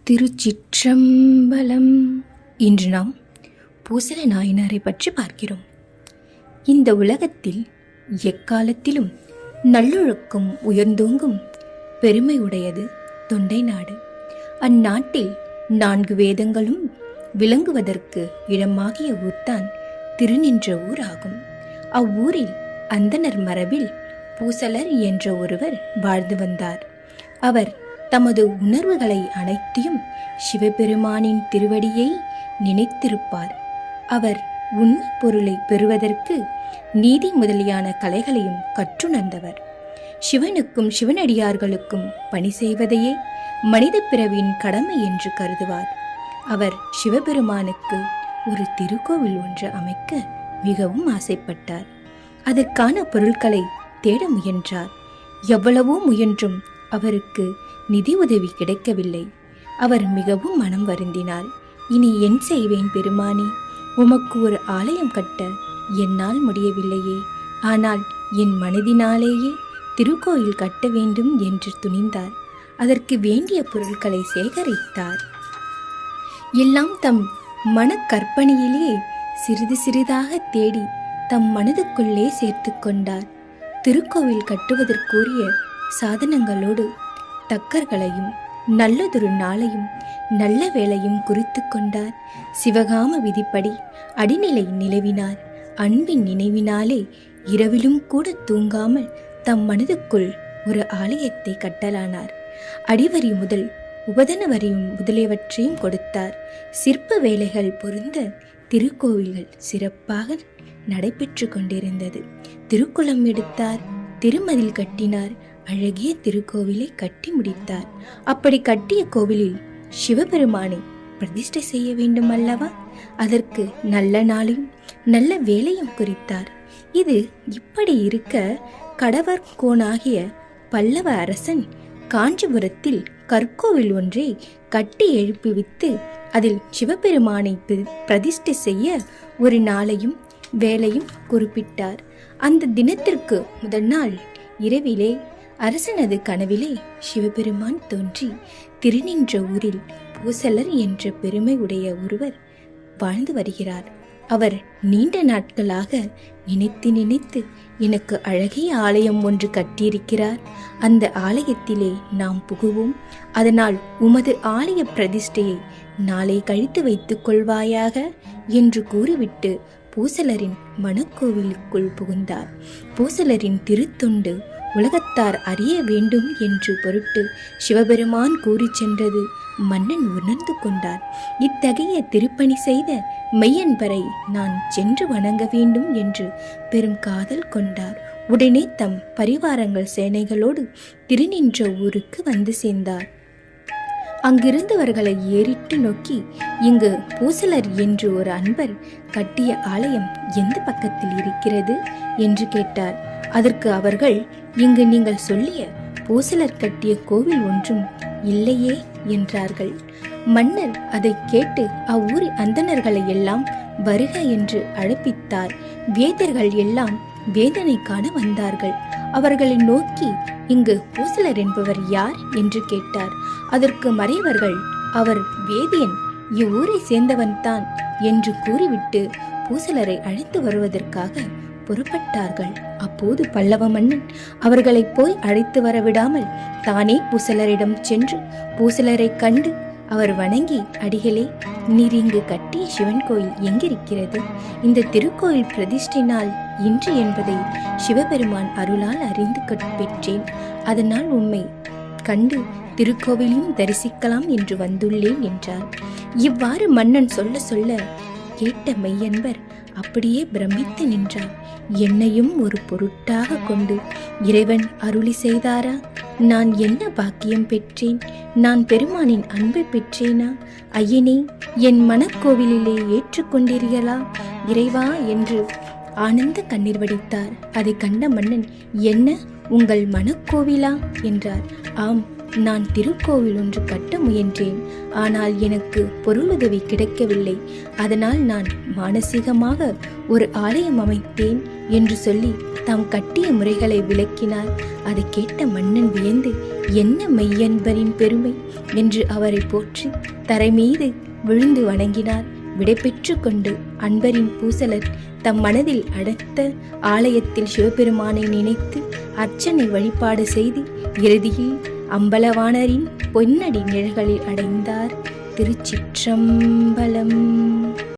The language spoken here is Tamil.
திருச்சிற்றம்பலம். இன்று நாம் பூசல நாயனாரை பற்றி பார்க்கிறோம். இந்த உலகத்தில் எக்காலத்திலும் நல்லொழுக்கம் உயர்ந்தோங்கும் பெருமையுடையது தொண்டை நாடு. அந்நாட்டில் 4 வேதங்களும் விளங்குவதற்கு இடமாகிய ஊர்தான் திருநின்ற ஊர் ஆகும். அவ்வூரில் அந்தணர் மரபில் பூசலர் என்ற ஒருவர் வாழ்ந்து வந்தார். அவர் தமது உணர்வுகளை அனைத்தையும் சிவபெருமானின் திருவடியை நினைத்திருப்பார். அவர் உண்மை பொருளை பெறுவதற்கு நீதி முதலியான கலைகளையும் கற்றுணர்ந்தவர். சிவனுக்கும் சிவனடியார்களுக்கும் பணி செய்வதையே மனித பிறவியின் கடமை என்று கருதுவார். அவர் சிவபெருமானுக்கு ஒரு திருக்கோவில் ஒன்று அமைக்க மிகவும் ஆசைப்பட்டார். அதற்கான பொருட்களை தேட முயன்றார். எவ்வளவோ முயன்றும் அவருக்கு நிதி உதவி கிடைக்கவில்லை. அவர் மிகவும் மனம் வருந்தினார். இனி என் செய்வேன் பெருமானே? உமக்கு ஒரு ஆலயம் கட்ட என்னால் முடியவில்லையே. ஆனால் என் மனதினாலேயே திருக்கோயில் கட்ட வேண்டும் என்று துணிந்தார். அதற்கு வேண்டிய பொருட்களை சேகரித்தார். எல்லாம் தம் மனக்கற்பனையிலே சிறிது சிறிதாக தேடி தம் மனதுக்குள்ளே சேர்த்து கொண்டார். திருக்கோவில் கட்டுவதற்குரிய சாதனங்களோடு தக்கர்களையும் நல்லதொரு நாளையும் நல்ல வேளையும் குறித்து கொண்டார். சிவகாம விதிப்படி அடிநிலை நிலவினார். அன்பின் நினைவினாலே இரவிலும் கூட தூங்காமல் தம் மனதுக்குள் ஒரு ஆலயத்தை கட்டலானார். அடிவரி முதல் உபதன வரியும் முதலியவற்றையும் கொடுத்தார். சிற்ப வேலைகள் பொருந்த திருக்கோவில்கள் சிறப்பாக நடைபெற்று கொண்டிருந்தது. திருக்குளம் எடுத்தார். திருமதில் கட்டினார். அழகிய திருக்கோவிலை கட்டி முடித்தார். அப்படி கட்டிய கோவிலில் சிவபெருமானை பிரதிஷ்டை செய்ய வேண்டும் அல்லவா? அதற்கு நல்ல நாளையும் நல்ல வேலையும் குறித்தார். இது இப்படி இருக்க, கடவர்கோனாகிய பல்லவ அரசன் காஞ்சிபுரத்தில் கற்கோவில் ஒன்றை கட்டி எழுப்பிவித்து அதில் சிவபெருமானை பிரதிஷ்டை செய்ய ஒரு நாளையும் வேலையும் குறிப்பிட்டார். அந்த தினத்திற்கு முதல் நாள் இரவிலே அரசனது கனவிலே சிவபெருமான் தோன்றி, திருநின்ற ஊரில் பூசலர் என்ற பெருமை உடைய ஒருவர் வாழ்ந்து வருகிறார். அவர் நீண்ட நாட்களாக நினைத்து நினைத்து எனக்கு அழகிய ஆலயம் ஒன்று கட்டியிருக்கிறார். அந்த ஆலயத்திலே நாம் புகுவோம். அதனால் உமது ஆலய பிரதிஷ்டையை நாளை கழித்து வைத்துக் கொள்வாயாக என்று கூறிவிட்டு பூசலரின் மணக்கோவிலுக்குள் புகுந்தார். பூசலரின் திருத்தொண்டு உலகத்தார் அறிய வேண்டும் என்று பொருட்டு சிவபெருமான் கூறி சென்றது மன்னன் உணர்ந்து கொண்டார். இத்தகைய திருப்பணி செய்த மெய்யன்பரை நான் சென்று வணங்க வேண்டும் என்று பெரும் காதல் கொண்டார். உடனே தம் பரிவாரங்கள் சேனைகளோடு திருநின்ற ஊருக்கு வந்து சேர்ந்தார். அங்கிருந்தவர்களை ஏறிட்டு நோக்கி, இங்கு பூசலர் என்று ஒரு அன்பர் கட்டிய ஆலயம் எந்த பக்கத்தில் இருக்கிறது என்று கேட்டார். அதற்கு அவர்கள், இங்கு நீங்கள் சொல்லிய பூசலர் கட்டிய கோவில் ஒன்றும் இல்லையே என்றார்கள். மன்னர் அதை கேட்டு அவ்வூரி அந்தணர்களை எல்லாம் வருக என்று அழைப்பித்தார். வேதர்கள் எல்லாம் வேதனை காண வந்தார்கள். அவர்களை நோக்கி, இங்கு பூசலர் என்பவர் யார் என்று கேட்டார். அதற்கு மறையவர்கள், அவர் வேதியன், இவ்வூரை சேர்ந்தவன்தான் என்று கூறிவிட்டு பூசலரை அழைத்து வருவதற்காக புறப்பட்டார்கள். அப்போது பல்லவ மன்னன் அவர்களை போய் அழைத்து வரவிடாமல் தானே பூசலரிடம் சென்று பூசலரை கண்டு அவர் வணங்கி, அடிகளே, நீர் இங்கு கட்டிய சிவன் கோயில் எங்கிருக்கிறது? இந்த திருக்கோயில் பிரதிஷ்டை நாள் இன்று என்பதை சிவபெருமான் அருளால் அறிந்து பெற்றேன். அதனால் உம்மை கண்டு திருக்கோவிலையும் தரிசிக்கலாம் என்று வந்துள்ளேன் என்றார். இவ்வாறு மன்னன் சொல்ல சொல்ல கேட்ட மெய்யன்பர் அப்படியே பிரமித்து நின்றார். என்னையும் ஒரு பொருட்டாக கொண்டு இறைவன் அருளி செய்தாரா? நான் என்ன பாக்கியம் பெற்றேன்? நான் பெருமானின் அன்பை பெற்றேனா? ஐயனே, என் மனக்கோவிலிலே ஏற்றுக்கொண்டீர்களா இறைவா என்று ஆனந்த கண்ணீர் வடித்தார். அதை கண்ட மன்னன், என்ன உங்கள் மனக்கோவிலா என்றார். ஆம், நான் திருக்கோவில் ஒன்று கட்ட முயன்றேன். ஆனால் எனக்கு பொருளுதவி கிடைக்கவில்லை. அதனால் நான் மானசீகமாக ஒரு ஆலயம் அமைத்தேன் என்று சொல்லி தாம் கட்டிய முறைகளை விளக்கினார். அதை கேட்ட மன்னன் வியந்து, என்ன மெய்யன்பரின் பெருமை என்று அவரை போற்றி தரை மீது விழுந்து வணங்கினார். விடைபெற்று கொண்டு அன்பரின் பூசலர் தம் மனதில் அடர்த்த ஆலயத்தில் சிவபெருமானை நினைத்து அர்ச்சனை வழிபாடு செய்து இறுதியில் அம்பலவாணரின் பொன்னடி நிழல்களில் அடைந்தார். திருச்சிற்றம்பலம்.